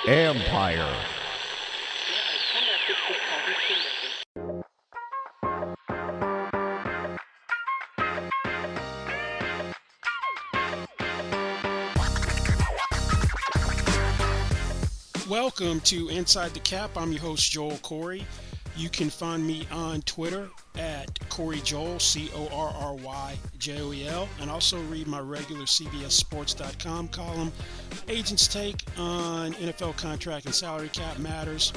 Empire. Welcome to Inside the Cap. I'm your host, Joel Corey. You can find me on Twitter at CoreyJoel, CorryJoel, and also read my regular CBSSports.com column, Agent's Take on NFL contract and salary cap matters.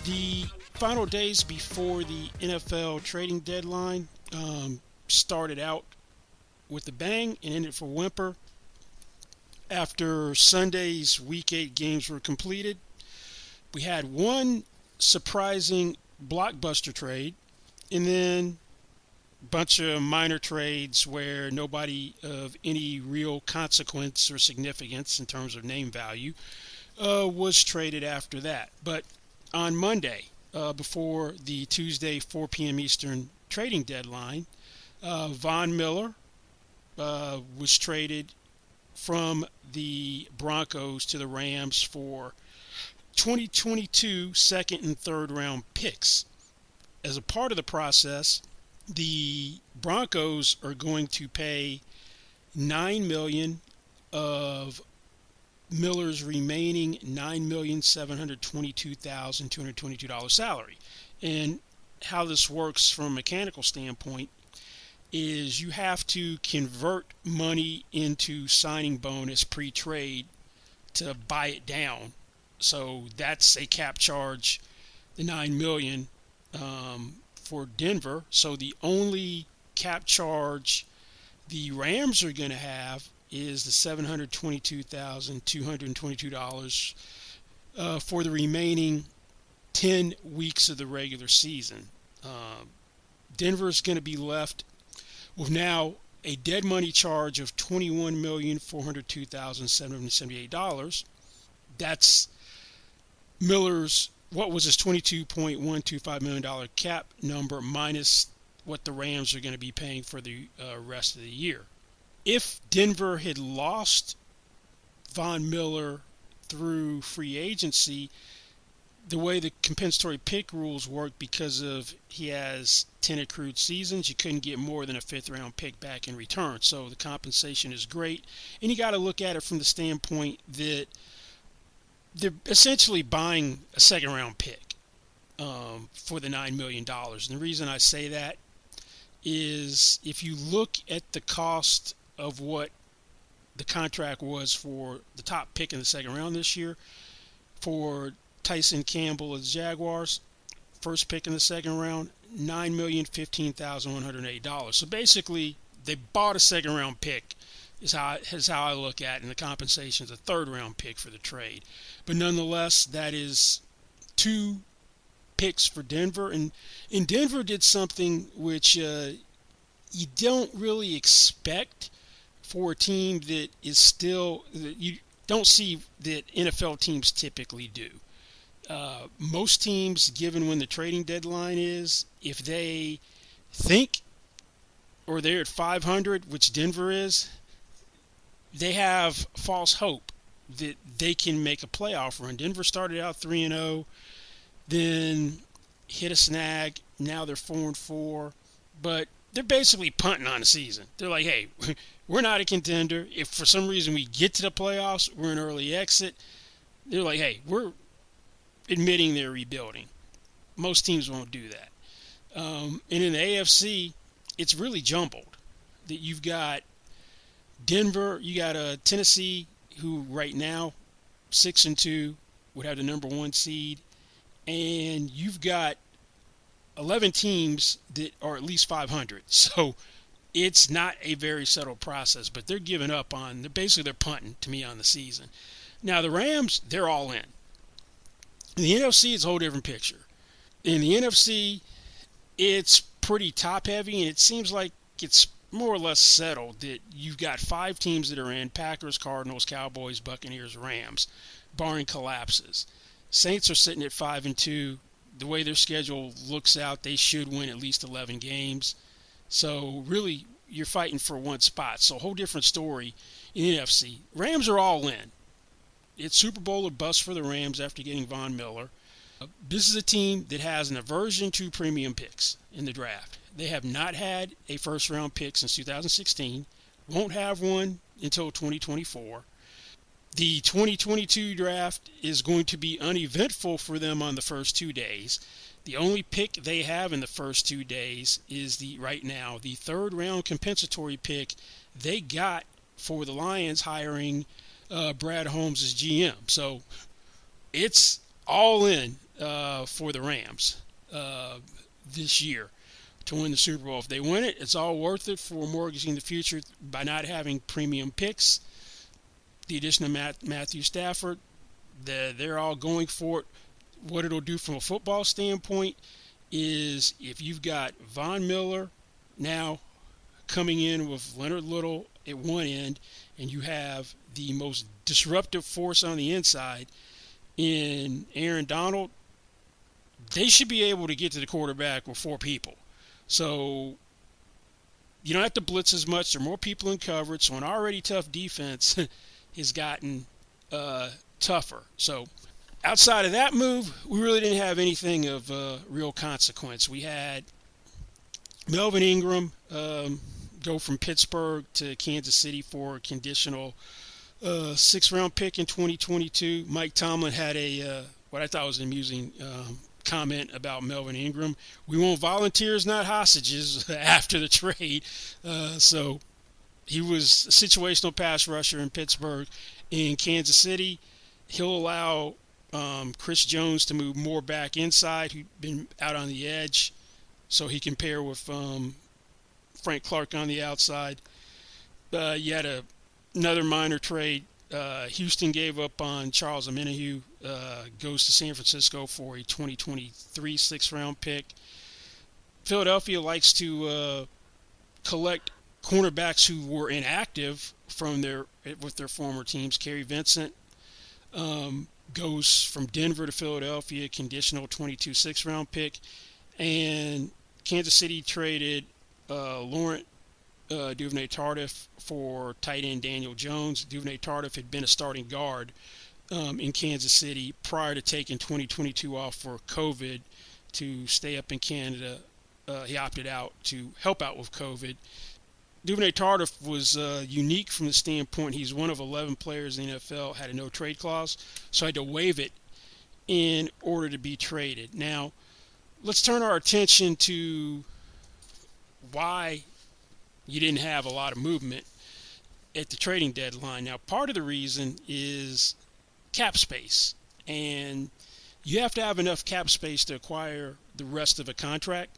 The final days before the NFL trading deadline started out with a bang and ended for whimper. After Sunday's Week 8 games were completed, we had one surprising blockbuster trade and then a bunch of minor trades where nobody of any real consequence or significance in terms of name value was traded after that. But on Monday, before the Tuesday 4 p.m. Eastern trading deadline, Von Miller was traded from the Broncos to the Rams for 2022 second and third round picks. As a part of the process, the Broncos are going to pay $9 million of Miller's remaining $9,722,222 salary. And how this works from a mechanical standpoint is you have to convert money into signing bonus pre-trade to buy it down. So that's a cap charge, the $9 million for Denver. So the only cap charge the Rams are going to have is the $722,222 for the remaining 10 weeks of the regular season. Denver is going to be left with now a dead money charge of $21,402,778. That's Miller's, what was his $22.125 million cap number minus what the Rams are going to be paying for the rest of the year. If Denver had lost Von Miller through free agency, the way the compensatory pick rules work, because of he has 10 accrued seasons, you couldn't get more than a fifth round pick back in return. So the compensation is great. And you got to look at it from the standpoint that they're essentially buying a second round pick for the $9 million. And the reason I say that is if you look at the cost of what the contract was for the top pick in the second round this year, for Tyson Campbell of the Jaguars, first pick in the second round, $9,015,108. So basically, they bought a second round pick, is how I look at it, and the compensation is a third round pick for the trade. But nonetheless, that is two picks for Denver. And Denver did something which you don't really expect for a team that is still, that you don't see that NFL teams typically do. Most teams, given when the trading deadline is, if they think or they're at 500, which Denver is, they have false hope that they can make a playoff run. Denver started out 3-0, then hit a snag. Now they're 4-4, but they're basically punting on the season. They're like, hey, we're not a contender. If for some reason we get to the playoffs, we're an early exit. They're like, hey, we're admitting they're rebuilding. Most teams won't do that. And in the AFC, it's really jumbled. That you've got Denver, you got Tennessee, who right now 6-2 would have the number one seed, and you've got 11 teams that are at least 500. So it's not a very settled process, but they're giving up on. They're punting to me on the season. Now the Rams, they're all in. In the NFC, it's a whole different picture. In the NFC, it's pretty top-heavy, and it seems like it's more or less settled that you've got 5 teams that are in: Packers, Cardinals, Cowboys, Buccaneers, Rams, barring collapses. Saints are sitting at 5-2. The way their schedule looks out, they should win at least 11 games. So really, you're fighting for one spot. So a whole different story in the NFC. Rams are all in. It's Super Bowl or bust for the Rams after getting Von Miller. This is a team that has an aversion to premium picks in the draft. They have not had a first-round pick since 2016. Won't have one until 2024. The 2022 draft is going to be uneventful for them on the first 2 days. The only pick they have in the first 2 days is right now the third-round compensatory pick they got for the Lions hiring Brad Holmes as GM. So it's all in for the Rams this year to win the Super Bowl. If they win it, it's all worth it for mortgaging the future by not having premium picks. The addition of Matthew Stafford, they're all going for it. What it'll do from a football standpoint is if you've got Von Miller now coming in with Leonard Little at one end, and you have the most disruptive force on the inside in Aaron Donald, they should be able to get to the quarterback with 4 people. So you don't have to blitz as much. There are more people in coverage. So an already tough defense has gotten tougher. So outside of that move, we really didn't have anything of real consequence. We had Melvin Ingram go from Pittsburgh to Kansas City for a conditional 6th-round pick in 2022. Mike Tomlin had what I thought was an amusing comment about Melvin Ingram. We want volunteers, not hostages, after the trade. So he was a situational pass rusher in Pittsburgh. In Kansas City, he'll allow Chris Jones to move more back inside, who'd been out on the edge, so he can pair with Frank Clark on the outside. You had another minor trade. Houston gave up on Charles Omenihu, goes to San Francisco for a 2023 6th-round pick. Philadelphia likes to collect cornerbacks who were inactive with their former teams. Kerry Vincent goes from Denver to Philadelphia, conditional 22 6th-round pick. And Kansas City traded Laurent Duvernay-Tardif for tight end Daniel Jones. Duvernay-Tardif had been a starting guard in Kansas City prior to taking 2022 off for COVID to stay up in Canada. He opted out to help out with COVID. Duvernay-Tardif was unique from the standpoint he's one of 11 players in the NFL, had a no-trade clause, so I had to waive it in order to be traded. Now, let's turn our attention to why you didn't have a lot of movement at the trading deadline. Now, part of the reason is cap space, and you have to have enough cap space to acquire the rest of a contract,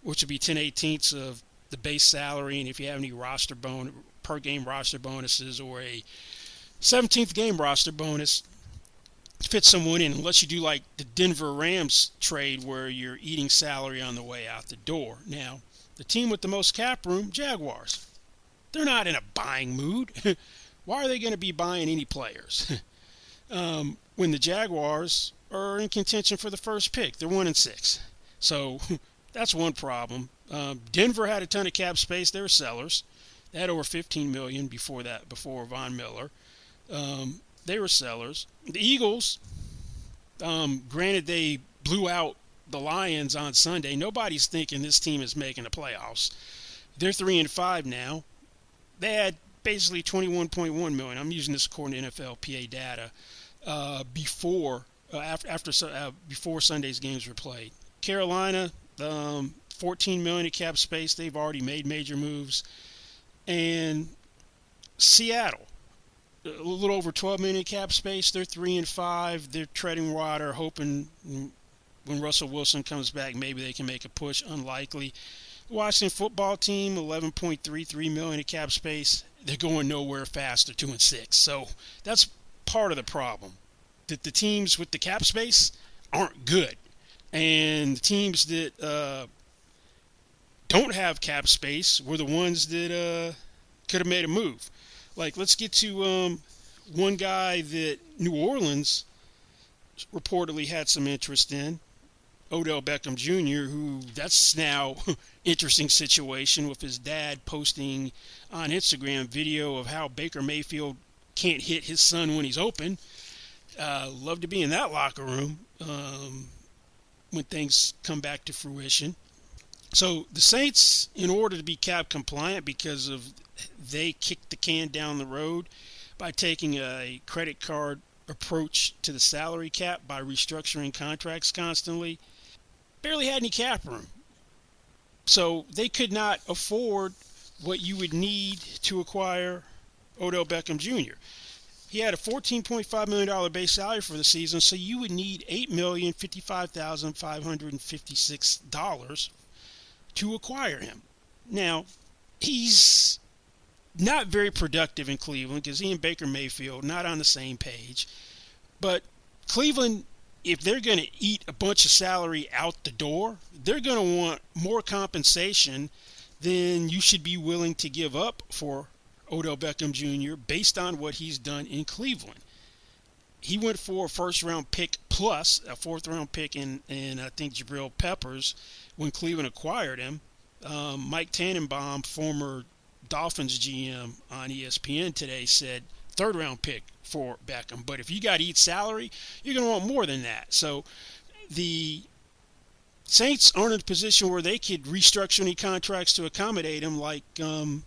which would be 10/18 of the base salary, and if you have any per game roster bonuses or a 17th game roster bonus, fit someone in, unless you do like the Denver Rams trade where you're eating salary on the way out the door. Now, the team with the most cap room, Jaguars, they're not in a buying mood. Why are they going to be buying any players when the Jaguars are in contention for the first pick? They're 1-6. So that's one problem. Denver had a ton of cap space. They were sellers. They had over $15 million before Von Miller. They were sellers. The Eagles, granted they blew out the Lions on Sunday. Nobody's thinking this team is making the playoffs. They're 3-5 now. They had basically $21.1 million. I'm using this according to NFLPA data before Sunday's games were played. Carolina, $14 million in cap space. They've already made major moves. And Seattle, a little over $12 million in cap space. They're 3-5. They're treading water, hoping when Russell Wilson comes back, maybe they can make a push. Unlikely. The Washington football team, $11.33 million in cap space. They're going nowhere fast. They're 2-6. So that's part of the problem. That the teams with the cap space aren't good. And the teams that don't have cap space were the ones that could have made a move. Like, let's get to one guy that New Orleans reportedly had some interest in. Odell Beckham Jr., who that's now interesting situation with his dad posting on Instagram video of how Baker Mayfield can't hit his son when he's open. Love to be in that locker room when things come back to fruition. So the Saints, in order to be cap compliant, because of they kicked the can down the road by taking a credit card approach to the salary cap by restructuring contracts constantly, barely had any cap room. So they could not afford what you would need to acquire Odell Beckham Jr. He had a $14.5 million base salary for the season, so you would need $8,055,556 to acquire him. Now, he's not very productive in Cleveland because he and Baker Mayfield not on the same page. But Cleveland, if they're going to eat a bunch of salary out the door, they're going to want more compensation than you should be willing to give up for Odell Beckham Jr. based on what he's done in Cleveland. He went for a first-round pick plus a fourth-round pick in I think, Jabril Peppers when Cleveland acquired him. Mike Tannenbaum, former Dolphins GM on ESPN today, said third-round pick for Beckham. But if you got to eat salary, you're going to want more than that. So the Saints aren't in a position where they could restructure any contracts to accommodate him like the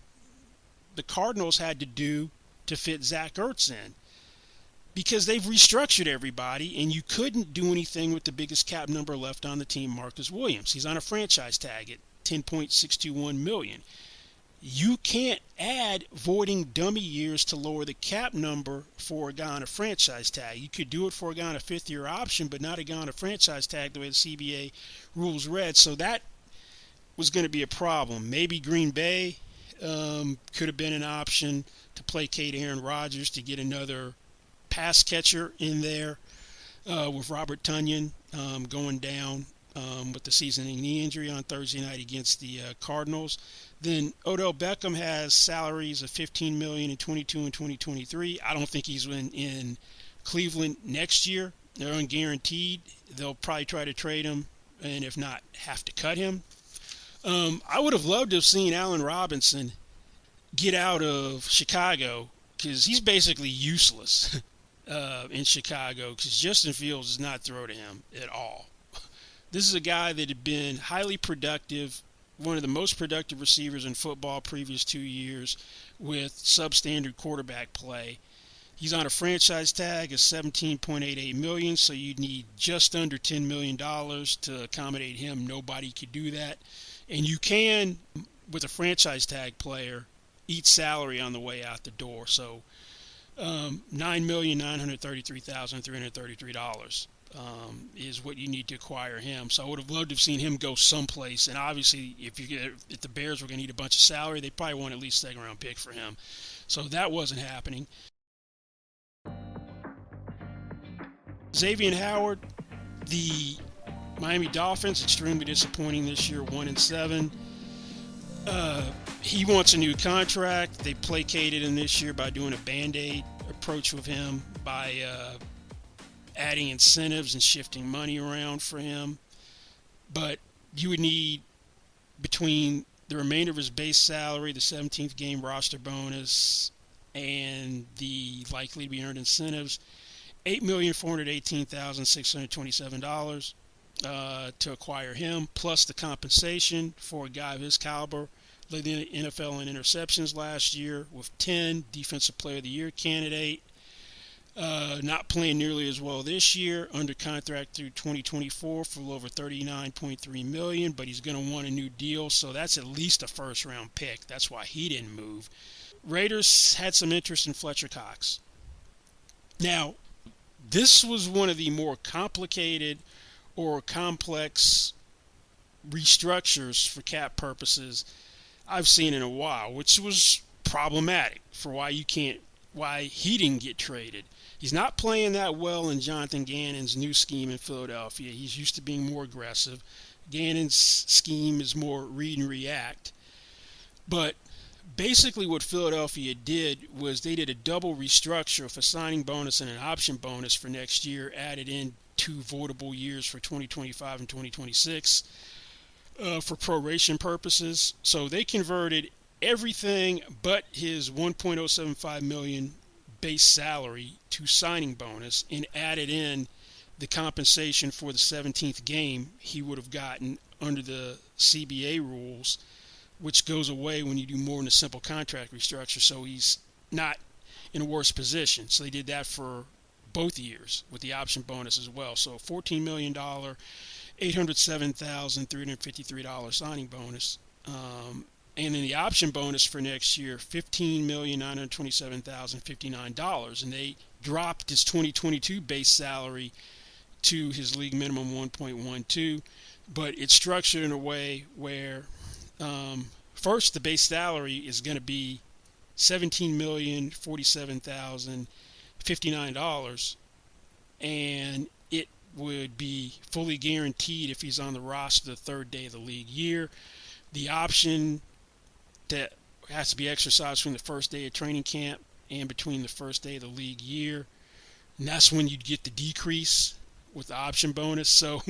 Cardinals had to do to fit Zach Ertz in, because they've restructured everybody, and you couldn't do anything with the biggest cap number left on the team, Marcus Williams. He's on a franchise tag at $10.621 million. You can't add voiding dummy years to lower the cap number for a guy on a franchise tag. You could do it for a guy on a fifth-year option, but not a guy on a franchise tag the way the CBA rules read. So that was going to be a problem. Maybe Green Bay could have been an option to placate Aaron Rodgers to get another pass catcher in there with Robert Tonyan going down with the season-ending knee injury on Thursday night against the Cardinals. Then Odell Beckham has salaries of $15 million in 22 and 2023. I don't think he's in Cleveland next year. They're unguaranteed. They'll probably try to trade him, and if not, have to cut him. I would have loved to have seen Allen Robinson get out of Chicago, because he's basically useless in Chicago, because Justin Fields does not throw to him at all. This is a guy that had been highly productive, one of the most productive receivers in football previous 2 years with substandard quarterback play. He's on a franchise tag of $17.88 million, so you'd need just under $10 million to accommodate him. Nobody could do that. And you can, with a franchise tag player, eat salary on the way out the door. So $9,933,333 is what you need to acquire him. So I would have loved to have seen him go someplace. And obviously, if the Bears were going to need a bunch of salary, they probably want at least a second-round pick for him. So that wasn't happening. Xavier Howard, the Miami Dolphins, extremely disappointing this year, 1-7. He wants a new contract. They placated him this year by doing a Band-Aid approach with him, by adding incentives and shifting money around for him. But you would need, between the remainder of his base salary, the 17th game roster bonus, and the likely to be earned incentives, $8,418,627 to acquire him, plus the compensation for a guy of his caliber. Led the NFL in interceptions last year with 10, Defensive Player of the Year candidate. Not playing nearly as well this year, under contract through 2024 for a little over $39.3 million, but he's going to want a new deal, so that's at least a first-round pick. That's why he didn't move. Raiders had some interest in Fletcher Cox. Now, this was one of the more complicated or complex restructures for cap purposes I've seen in a while, which was problematic for why he didn't get traded. He's not playing that well in Jonathan Gannon's new scheme in Philadelphia. He's used to being more aggressive. Gannon's scheme is more read and react. But Basically, what Philadelphia did was they did a double restructure of a signing bonus and an option bonus for next year, added in two voidable years for 2025 and 2026 for proration purposes. So they converted everything but his 1.075 million base salary to signing bonus and added in the compensation for the 17th game he would have gotten under the CBA rules, which goes away when you do more than a simple contract restructure. So he's not in a worse position. So they did that for both years with the option bonus as well. So $14 million, $807,353 signing bonus. And then the option bonus for next year, $15,927,059. And they dropped his 2022 base salary to his league minimum 1.12, but it's structured in a way where first the base salary is going to be $17,047,059, and it would be fully guaranteed if he's on the roster the third day of the league year. The option that has to be exercised from the first day of training camp and between the first day of the league year, and that's when you'd get the decrease with the option bonus. So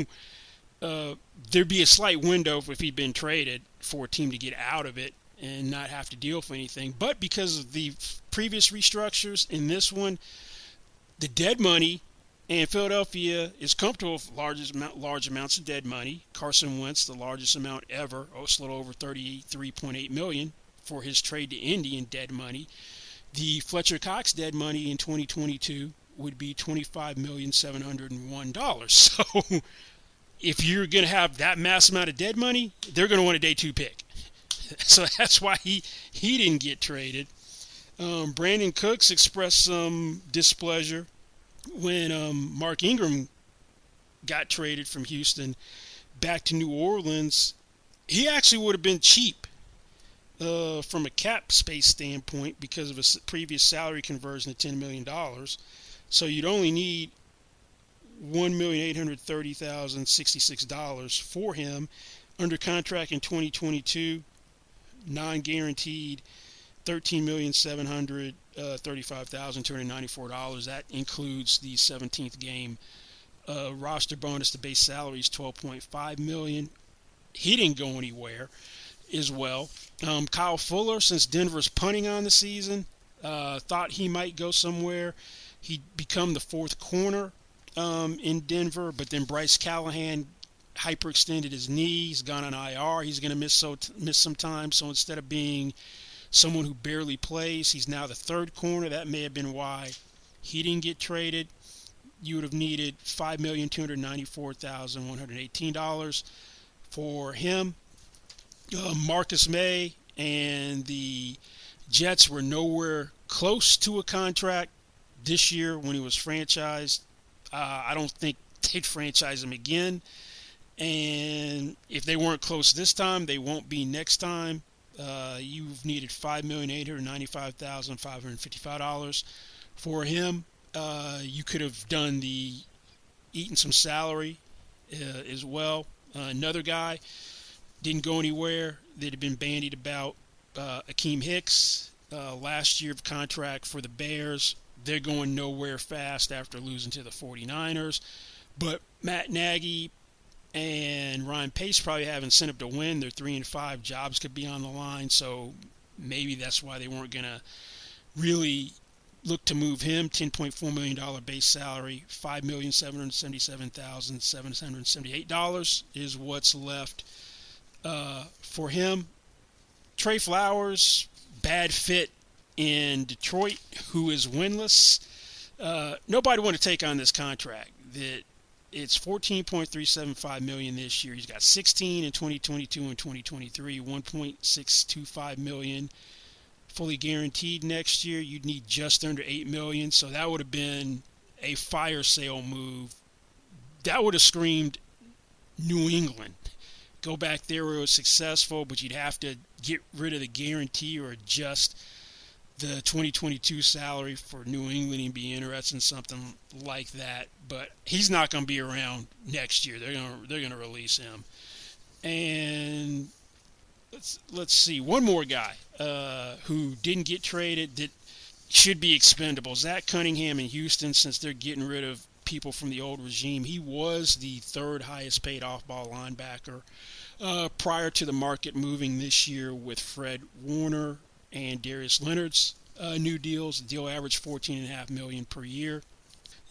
there'd be a slight window if he'd been traded for a team to get out of it and not have to deal with anything. But because of the previous restructures in this one, the dead money, and Philadelphia is comfortable with large amounts of dead money. Carson Wentz, the largest amount ever, it's a little over $33.8 million for his trade to Indy in dead money. The Fletcher Cox dead money in 2022 would be $25,701,000. So if you're going to have that mass amount of dead money, they're going to want a day two pick. So that's why he didn't get traded. Brandon Cooks expressed some displeasure when Mark Ingram got traded from Houston back to New Orleans. He actually would have been cheap from a cap space standpoint because of a previous salary conversion of $10 million. So you'd only need $1,830,066 for him. Under contract in 2022, non-guaranteed $13,735,294. That includes the 17th game roster bonus. The base salary is $12.5 million. He didn't go anywhere as well. Kyle Fuller, since Denver's punting on the season, thought he might go somewhere. He'd become the fourth corner in Denver, but then Bryce Callahan hyperextended his knee. He's gone on IR. He's going to miss some time. So instead of being someone who barely plays, he's now the third corner. That may have been why he didn't get traded. You would have needed $5,294,118 for him. Marcus May and the Jets were nowhere close to a contract this year when he was franchised. I don't think they'd franchise him again. And if they weren't close this time, they won't be next time. You've needed $5,895,555 for him. You could have done the eating some salary as well. Another guy didn't go anywhere that had been bandied about, Akeem Hicks, last year of contract for the Bears. They're going nowhere fast after losing to the 49ers. But Matt Nagy and Ryan Pace probably have incentive to win. They're 3-5. Jobs could be on the line, so maybe that's why they weren't going to really look to move him. $10.4 million base salary, $5,777,778 is what's left for him. Trey Flowers, bad fit in Detroit, who is winless. Nobody want to take on this contract. It's $14.375 million this year. He's got 16 in 2022 and 2023, $1.625 million fully guaranteed next year. You'd need just under $8 million, so that would have been a fire sale move. That would have screamed New England. Go back there where it was successful, but you'd have to get rid of the guarantee or adjust the 2022 salary for New England and be interested in something like that. But he's not going to be around next year. They're going to release him. And let's see. One more guy who didn't get traded that should be expendable. Zach Cunningham in Houston, since they're getting rid of people from the old regime. He was the third highest paid off-ball linebacker prior to the market moving this year with Fred Warner and Darius Leonard's new deals. The deal averaged $14.5 million per year.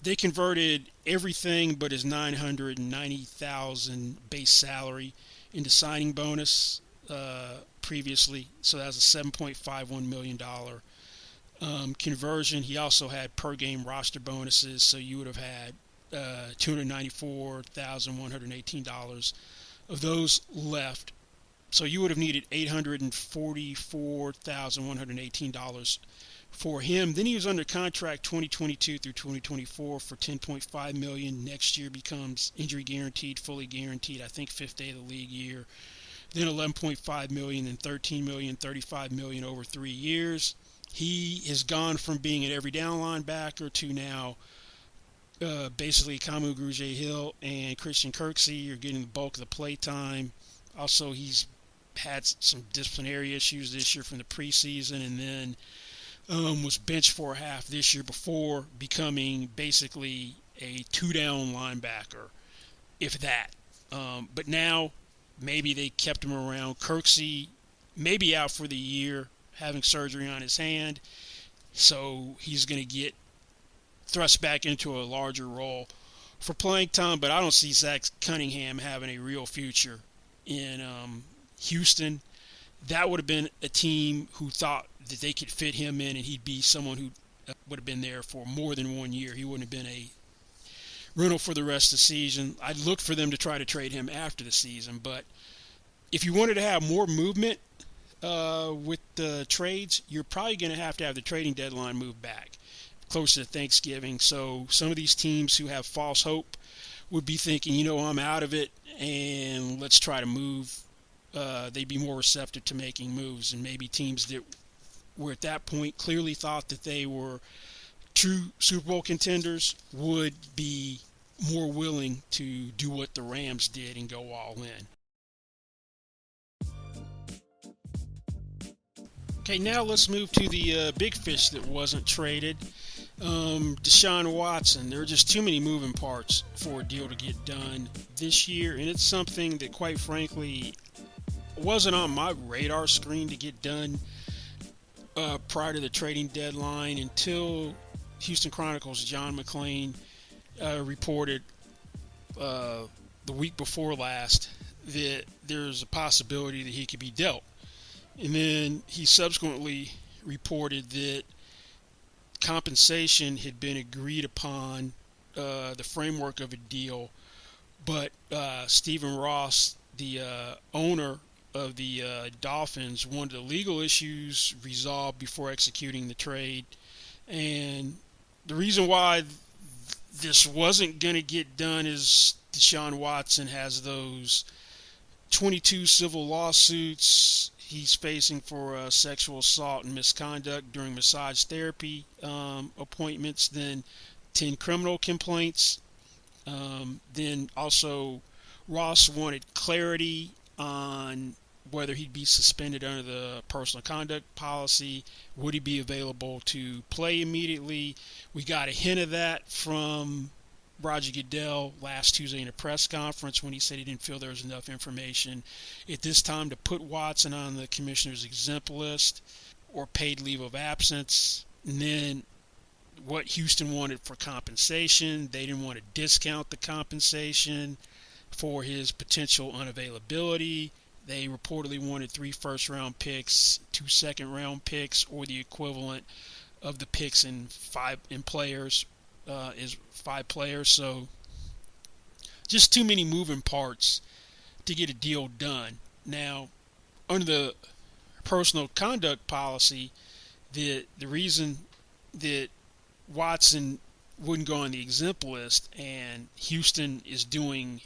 They converted everything but his $990,000 base salary into signing bonus previously, so that was a $7.51 million conversion. He also had per game roster bonuses, so you would have had $294,118 of those left. So you would have needed $844,118 for him. Then he was under contract 2022 through 2024 for $10.5 million. Next year becomes injury guaranteed, fully guaranteed. I think fifth day of the league year. Then $11.5 million, then $13 million, $35 million over 3 years. He has gone from being an every down linebacker to now basically Kamu Grugier-Hill and Christian Kirksey are getting the bulk of the play time. Also, he's had some disciplinary issues this year from the preseason, and then was benched for a half this year before becoming basically a two-down linebacker, if that. But now maybe they kept him around. Kirksey may be out for the year, having surgery on his hand, so he's going to get thrust back into a larger role for playing time. But I don't see Zach Cunningham having a real future in Houston. That would have been a team who thought that they could fit him in, and he'd be someone who would have been there for more than 1 year. He wouldn't have been a rental for the rest of the season. I'd look for them to try to trade him after the season. But if you wanted to have more movement with the trades, you're probably going to have the trading deadline moved back closer to Thanksgiving. So some of these teams who have false hope would be thinking, I'm out of it, and let's try to move. They'd be more receptive to making moves, and maybe teams that were at that point clearly thought that they were true Super Bowl contenders would be more willing to do what the Rams did and go all in. Okay, now let's move to the big fish that wasn't traded. Deshawn Watson. There are just too many moving parts for a deal to get done this year, and it's something that, quite frankly, wasn't on my radar screen to get done prior to the trading deadline until Houston Chronicles' John McClain reported the week before last that there's a possibility that he could be dealt. And then he subsequently reported that compensation had been agreed upon, the framework of a deal, but Stephen Ross, the owner of the Dolphins, wanted the legal issues resolved before executing the trade. And the reason why this wasn't going to get done is Deshaun Watson has those 22 civil lawsuits he's facing for sexual assault and misconduct during massage therapy appointments, then 10 criminal complaints. Then also Ross wanted clarity on whether he'd be suspended under the personal conduct policy. Would he be available to play immediately? We got a hint of that from Roger Goodell last Tuesday in a press conference when he said he didn't feel there was enough information at this time to put Watson on the commissioner's exempt list or paid leave of absence. And then what Houston wanted for compensation, they didn't want to discount the compensation for his potential unavailability. They reportedly wanted 3 first-round picks, 2 second-round picks, or the equivalent of the picks in 5 players. Is 5 players, so just too many moving parts to get a deal done. Now, under the personal conduct policy, the reason that Watson wouldn't go on the exempt list and Houston is doing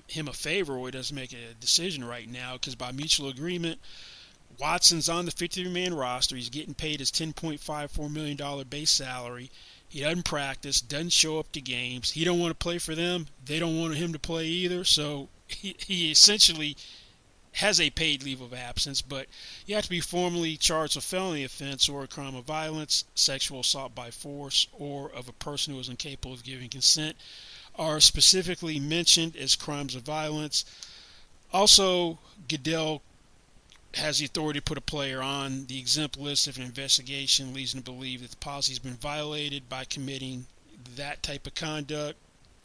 him a favor, or he doesn't make a decision right now, because by mutual agreement, Watson's on the 53-man roster. He's getting paid his $10.54 million base salary. He doesn't practice, doesn't show up to games. He don't want to play for them. They don't want him to play either. So he essentially has a paid leave of absence, but you have to be formally charged with felony offense or a crime of violence, sexual assault by force, or of a person who is incapable of giving consent are specifically mentioned as crimes of violence. Also, Goodell has the authority to put a player on the exempt list if an investigation leads him to believe that the policy has been violated by committing that type of conduct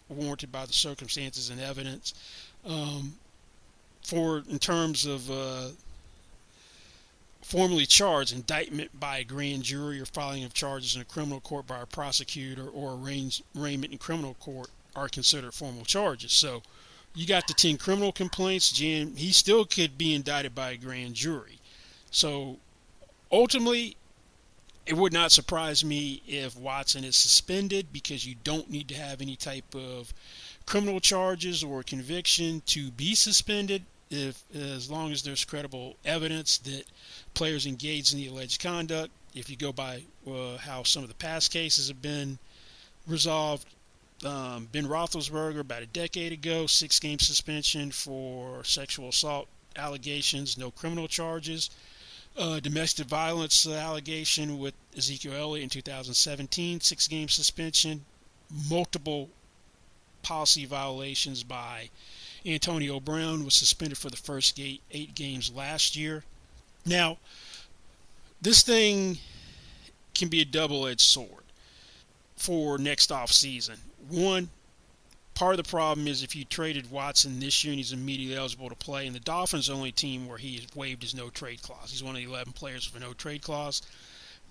warranted by the circumstances and evidence. In terms of formally charged, indictment by a grand jury or filing of charges in a criminal court by a prosecutor or arraignment in criminal court are considered formal charges. So you got the 10 criminal complaints, Jim. He still could be indicted by a grand jury. So ultimately, it would not surprise me if Watson is suspended, because you don't need to have any type of criminal charges or conviction to be suspended, as long as there's credible evidence that players engaged in the alleged conduct. If you go by how some of the past cases have been resolved, Ben Roethlisberger about a decade ago, 6-game suspension for sexual assault allegations, no criminal charges. Domestic violence allegation with Ezekiel Elliott in 2017, 6-game suspension. Multiple policy violations by Antonio Brown, was suspended for the first 8 games last year. Now, this thing can be a double-edged sword for next off season. One, part of the problem is if you traded Watson this year and he's immediately eligible to play, and the Dolphins are the only team where he has waived his no-trade clause. He's one of the 11 players with a no-trade clause.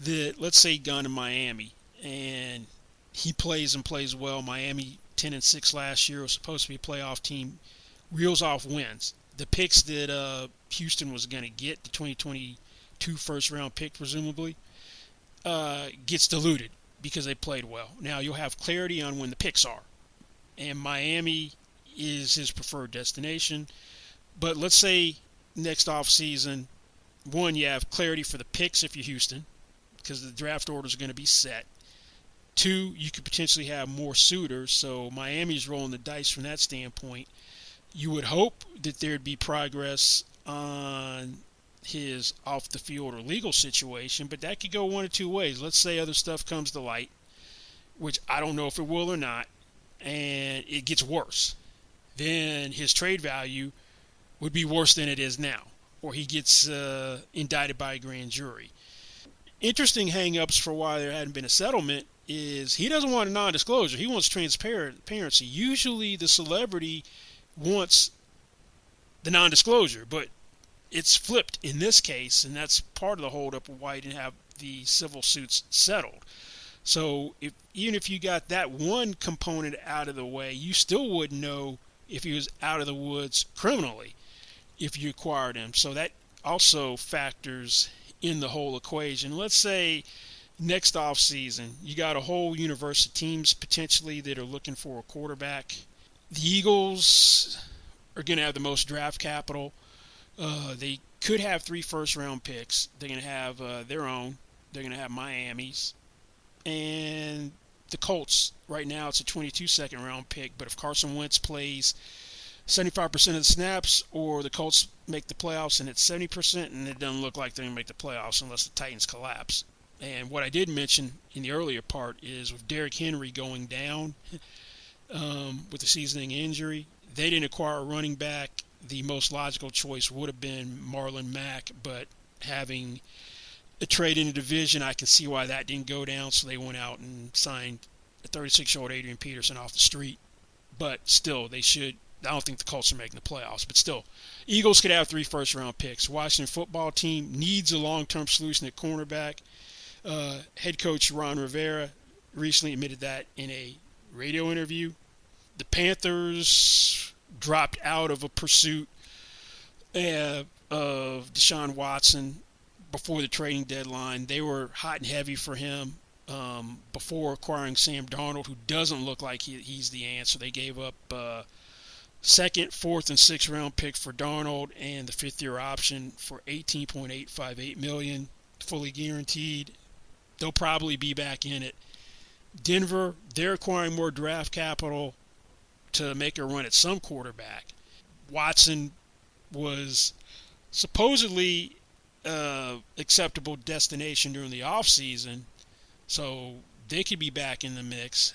That, let's say, gone to Miami, and he plays and plays well. Miami 10-6 last year, was supposed to be a playoff team, reels off wins. The picks that Houston was going to get, the 2022 first-round pick presumably, gets diluted because they played well. Now you'll have clarity on when the picks are, and Miami is his preferred destination. But let's say next offseason, one, you have clarity for the picks if you're Houston, because the draft order is going to be set. Two, you could potentially have more suitors, so Miami's rolling the dice from that standpoint. You would hope that there'd be progress on his off-the-field or legal situation, but that could go one of two ways. Let's say other stuff comes to light, which I don't know if it will or not, and it gets worse. Then his trade value would be worse than it is now, or he gets indicted by a grand jury. Interesting hang-ups for why there hadn't been a settlement is he doesn't want a non-disclosure. He wants transparency. Usually the celebrity wants the non-disclosure, but it's flipped in this case, and that's part of the holdup of why he didn't have the civil suits settled. So even if you got that one component out of the way, you still wouldn't know if he was out of the woods criminally if you acquired him. So that also factors in the whole equation. Let's say next offseason, you got a whole universe of teams potentially that are looking for a quarterback. The Eagles are going to have the most draft capital. They could have 3 first-round picks. They're going to have their own. They're going to have Miami's. And the Colts, right now it's a 22 second-round pick. But if Carson Wentz plays 75% of the snaps, or the Colts make the playoffs and it's 70%, and it doesn't look like they're going to make the playoffs unless the Titans collapse. And what I did mention in the earlier part is with Derrick Henry going down with the seasoning injury, they didn't acquire a running back. The most logical choice would have been Marlon Mack, but having a trade in the division, I can see why that didn't go down, so they went out and signed a 36-year-old Adrian Peterson off the street. But still, they should. I don't think the Colts are making the playoffs, but still, Eagles could have 3 first-round picks. Washington football team needs a long-term solution at cornerback. Head coach Ron Rivera recently admitted that in a radio interview. The Panthers dropped out of a pursuit of Deshawn Watson before the trading deadline. They were hot and heavy for him before acquiring Sam Darnold, who doesn't look like he's the answer. They gave up second, fourth, and sixth round pick for Darnold and the 5th-year option for $18.858 million, fully guaranteed. They'll probably be back in it. Denver, they're acquiring more draft capital to make a run at some quarterback. Watson was supposedly acceptable destination during the offseason, so they could be back in the mix.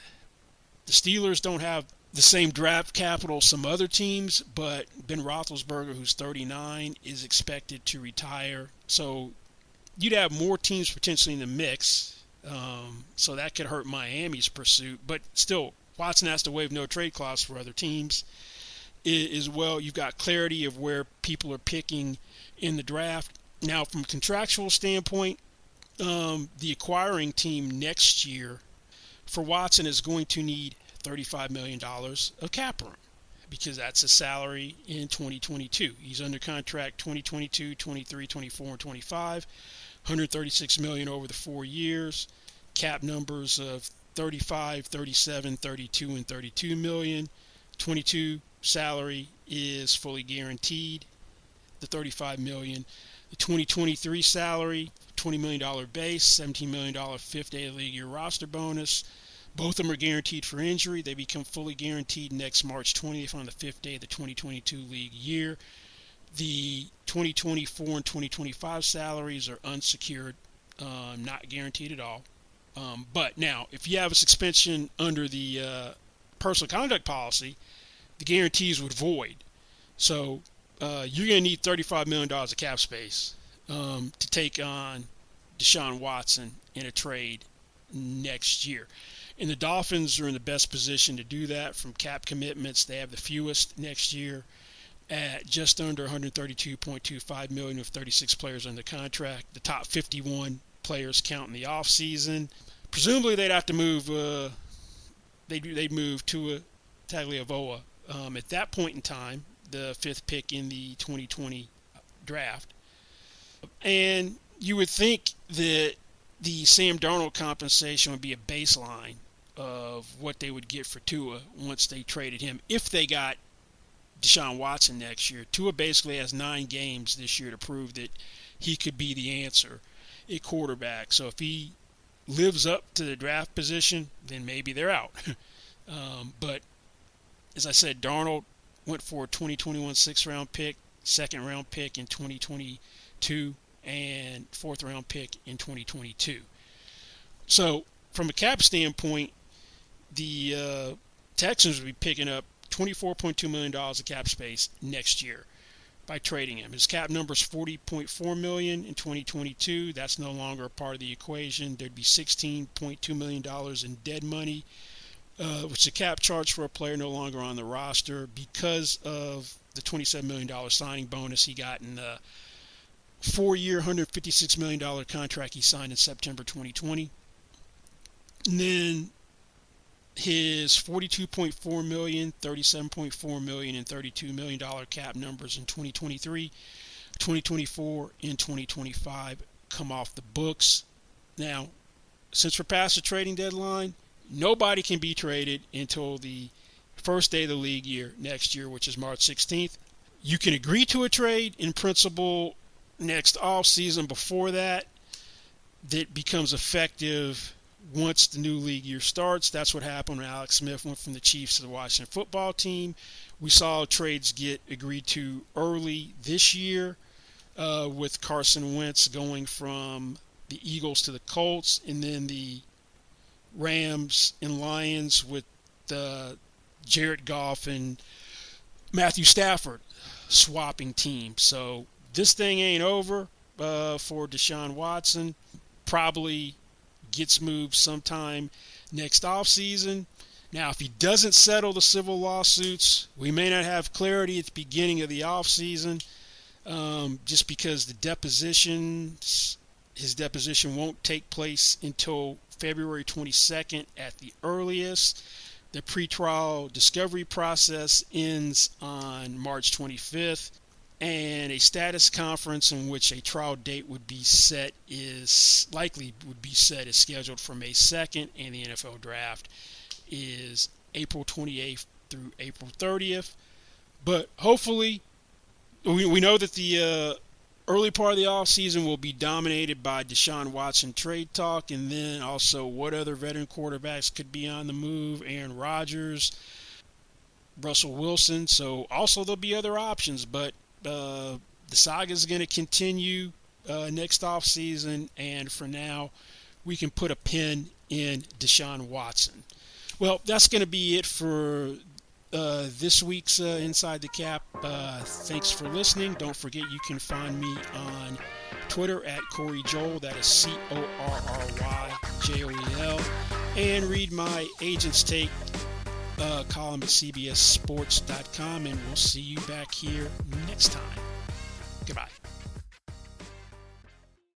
The Steelers don't have the same draft capital some other teams, but Ben Roethlisberger, who's 39, is expected to retire. So you'd have more teams potentially in the mix. So that could hurt Miami's pursuit. But still, Watson has to waive no trade clause for other teams as well. You've got clarity of where people are picking in the draft. Now, from a contractual standpoint, the acquiring team next year for Watson is going to need $35 million of cap room because that's his salary in 2022. He's under contract 2022, 23, 24, and 25. $136 million over the 4 years. Cap numbers of 35, 37, 32, and 32 million. 22 salary is fully guaranteed. The 35 million. The 2023 salary, $20 million base, $17 million fifth day of the league year roster bonus. Both of them are guaranteed for injury. They become fully guaranteed next March 20th on the fifth day of the 2022 league year. The 2024 and 2025 salaries are unsecured, not guaranteed at all. But now, if you have a suspension under the personal conduct policy, the guarantees would void. So you're going to need $35 million of cap space to take on Deshaun Watson in a trade next year. And the Dolphins are in the best position to do that from cap commitments. They have the fewest next year at just under $132.25 million with 36 players under contract. The top 51 players count in the offseason. Presumably they'd have to move. They'd move Tua Tagovailoa at that point in time, the fifth pick in the 2020 draft. And you would think that the Sam Darnold compensation would be a baseline of what they would get for Tua once they traded him. If they got Deshaun Watson next year, Tua basically has 9 games this year to prove that he could be the answer at quarterback. So if he lives up to the draft position, then maybe they're out. But as I said, Darnold went for a 2021 6th-round pick, 2nd-round pick in 2022, and 4th-round pick in 2022. So from a cap standpoint, the Texans will be picking up $24.2 million of cap space next year by trading him. His cap number is $40.4 million in 2022. That's no longer a part of the equation. There'd be $16.2 million in dead money, which is a cap charge for a player no longer on the roster because of the $27 million signing bonus he got in the 4-year, $156 million contract he signed in September 2020. And then his $42.4 million, $37.4 million, and $32 million cap numbers in 2023, 2024, and 2025 come off the books. Now, since we're past the trading deadline, nobody can be traded until the first day of the league year next year, which is March 16th. You can agree to a trade in principle next off season. Before that becomes effective once the new league year starts. That's what happened when Alex Smith went from the Chiefs to the Washington football team. We saw trades get agreed to early this year with Carson Wentz going from the Eagles to the Colts, and then the Rams and Lions with Jared Goff and Matthew Stafford swapping teams. So this thing ain't over for Deshaun Watson. Probably gets moved sometime next offseason. Now, if he doesn't settle the civil lawsuits, we may not have clarity at the beginning of the offseason just because his deposition won't take place until February 22nd at the earliest. The pretrial discovery process ends on March 25th. And a status conference in which a trial date would be set is scheduled for May 2nd, and the NFL draft is April 28th through April 30th. But hopefully, we know that the early part of the offseason will be dominated by Deshaun Watson trade talk, and then also what other veteran quarterbacks could be on the move. Aaron Rodgers, Russell Wilson. So also there'll be other options, but the saga is going to continue next offseason, and for now, we can put a pin in Deshaun Watson. Well, that's going to be it for this week's Inside the Cap. Thanks for listening. Don't forget you can find me on Twitter at Corey Joel. That is CORRYJOEL. And read my Agent's Take column at CBSSports.com. And we'll see you back here next time.